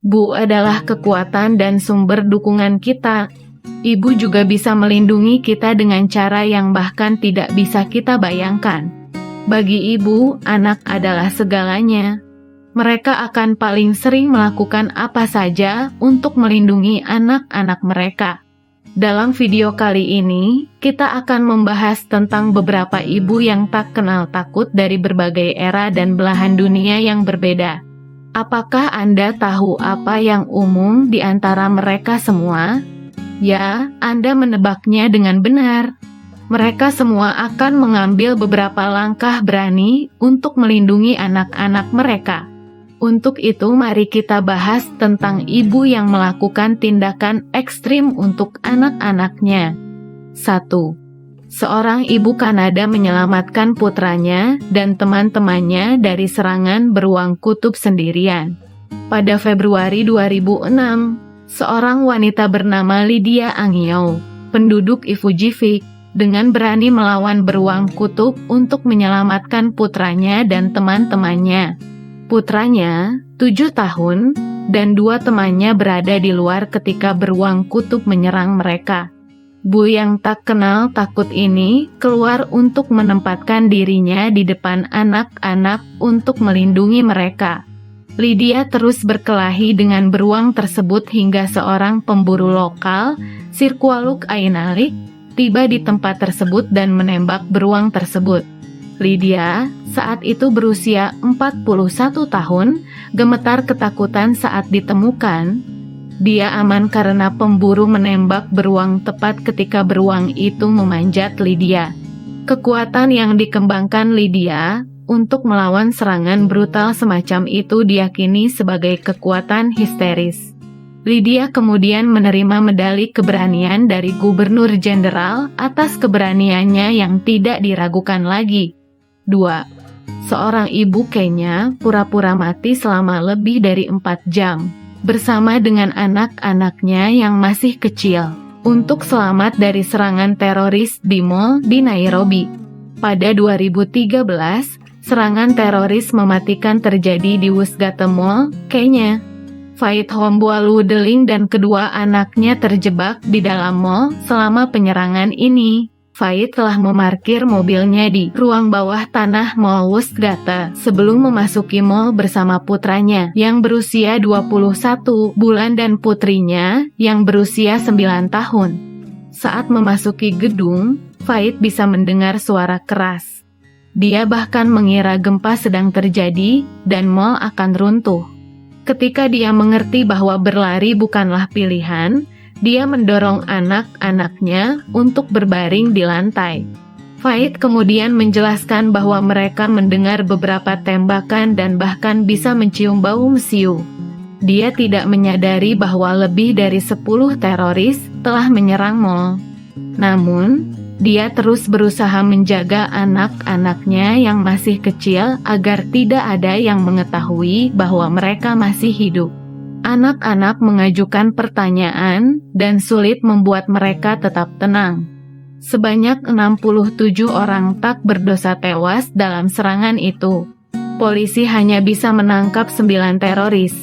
Bu adalah kekuatan dan sumber dukungan kita. Ibu juga bisa melindungi kita dengan cara yang bahkan tidak bisa kita bayangkan. Bagi ibu, anak adalah segalanya. Mereka akan paling sering melakukan apa saja untuk melindungi anak-anak mereka. Dalam video kali ini, kita akan membahas tentang beberapa ibu yang tak kenal takut dari berbagai era dan belahan dunia yang berbeda. Apakah Anda tahu apa yang umum di antara mereka semua? Ya, Anda menebaknya dengan benar. Mereka semua akan mengambil beberapa langkah berani untuk melindungi anak-anak mereka. Untuk itu, mari kita bahas tentang ibu yang melakukan tindakan ekstrim untuk anak-anaknya. 1. Seorang ibu Kanada menyelamatkan putranya dan teman-temannya dari serangan beruang kutub sendirian. Pada Februari 2006, seorang wanita bernama Lydia Angiou, penduduk Ifujivik, dengan berani melawan beruang kutub untuk menyelamatkan putranya dan teman-temannya. Putranya, 7 tahun, dan 2 temannya berada di luar ketika beruang kutub menyerang mereka. Bu yang tak kenal takut ini keluar untuk menempatkan dirinya di depan anak-anak untuk melindungi mereka. Lydia terus berkelahi dengan beruang tersebut hingga seorang pemburu lokal, Sirkualuk Ainalik, tiba di tempat tersebut dan menembak beruang tersebut. Lydia, saat itu berusia 41 tahun, gemetar ketakutan saat ditemukan. Dia aman karena pemburu menembak beruang tepat ketika beruang itu memanjat Lydia. Kekuatan yang dikembangkan Lydia untuk melawan serangan brutal semacam itu diyakini sebagai kekuatan histeris. Lydia kemudian menerima medali keberanian dari Gubernur Jenderal atas keberaniannya yang tidak diragukan lagi. 2. Seorang ibu Kenya pura-pura mati selama lebih dari 4 jam. Bersama dengan anak-anaknya yang masih kecil, untuk selamat dari serangan teroris di mall di Nairobi. Pada 2013, serangan teroris mematikan terjadi di Westgate Mall, Kenya. Faith Hombua-Ludeling dan kedua anaknya terjebak di dalam mall selama penyerangan ini. Faith telah memarkir mobilnya di ruang bawah tanah Mall Westgate sebelum memasuki mall bersama putranya yang berusia 21 bulan dan putrinya yang berusia 9 tahun. Saat memasuki gedung, Faith bisa mendengar suara keras. Dia bahkan mengira gempa sedang terjadi dan mall akan runtuh. Ketika dia mengerti bahwa berlari bukanlah pilihan, dia mendorong anak-anaknya untuk berbaring di lantai. Faith kemudian menjelaskan bahwa mereka mendengar beberapa tembakan dan bahkan bisa mencium bau mesiu. Dia tidak menyadari bahwa lebih dari 10 teroris telah menyerang mall. Namun, dia terus berusaha menjaga anak-anaknya yang masih kecil agar tidak ada yang mengetahui bahwa mereka masih hidup. Anak-anak mengajukan pertanyaan dan sulit membuat mereka tetap tenang. Sebanyak 67 orang tak berdosa tewas dalam serangan itu. Polisi hanya bisa menangkap 9 teroris.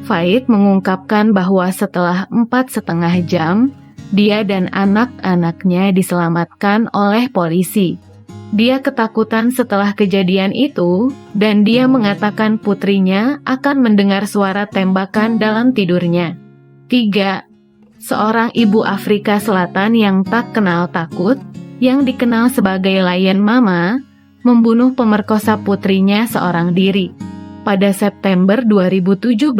Faith mengungkapkan bahwa setelah 4,5 jam, dia dan anak-anaknya diselamatkan oleh polisi. Dia ketakutan setelah kejadian itu, dan dia mengatakan putrinya akan mendengar suara tembakan dalam tidurnya. 3. Seorang ibu Afrika Selatan yang tak kenal takut, yang dikenal sebagai Lion Mama, membunuh pemerkosa putrinya seorang diri. Pada September 2017,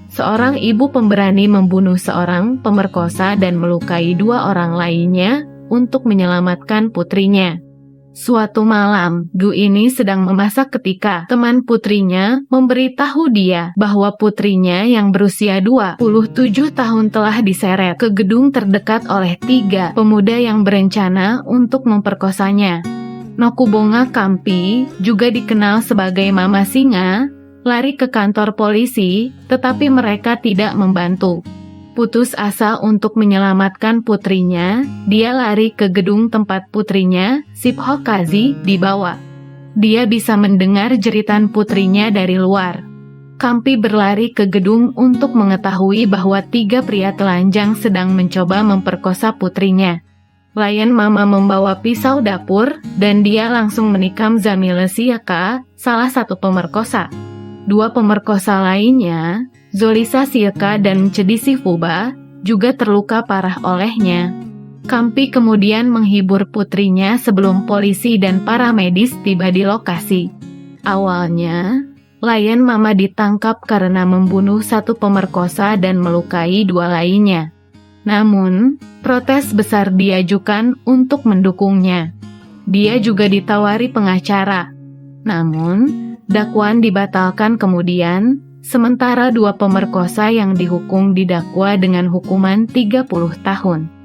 seorang ibu pemberani membunuh seorang pemerkosa dan melukai 2 orang lainnya untuk menyelamatkan putrinya. Suatu malam, Gu ini sedang memasak ketika teman putrinya memberitahu dia bahwa putrinya yang berusia 27 tahun telah diseret ke gedung terdekat oleh 3 pemuda yang berencana untuk memperkosanya. Nokubonga Kampi, juga dikenal sebagai Mama Singa, lari ke kantor polisi, tetapi mereka tidak membantu. Putus asa untuk menyelamatkan putrinya, dia lari ke gedung tempat putrinya, Siphokazi, dibawa. Dia bisa mendengar jeritan putrinya dari luar. Kampi berlari ke gedung untuk mengetahui bahwa 3 pria telanjang sedang mencoba memperkosa putrinya. Lion Mama membawa pisau dapur dan dia langsung menikam Zamile Sieka, salah satu pemerkosa. 2 pemerkosa lainnya, Zolisa Sieka dan Cedisi Fuba, juga terluka parah olehnya. Kampi kemudian menghibur putrinya sebelum polisi dan para medis tiba di lokasi. Awalnya, Lion Mama ditangkap karena membunuh 1 pemerkosa dan melukai 2 lainnya. Namun, protes besar diajukan untuk mendukungnya. Dia juga ditawari pengacara. Namun, dakwaan dibatalkan kemudian, sementara 2 pemerkosa yang dihukum didakwa dengan hukuman 30 tahun.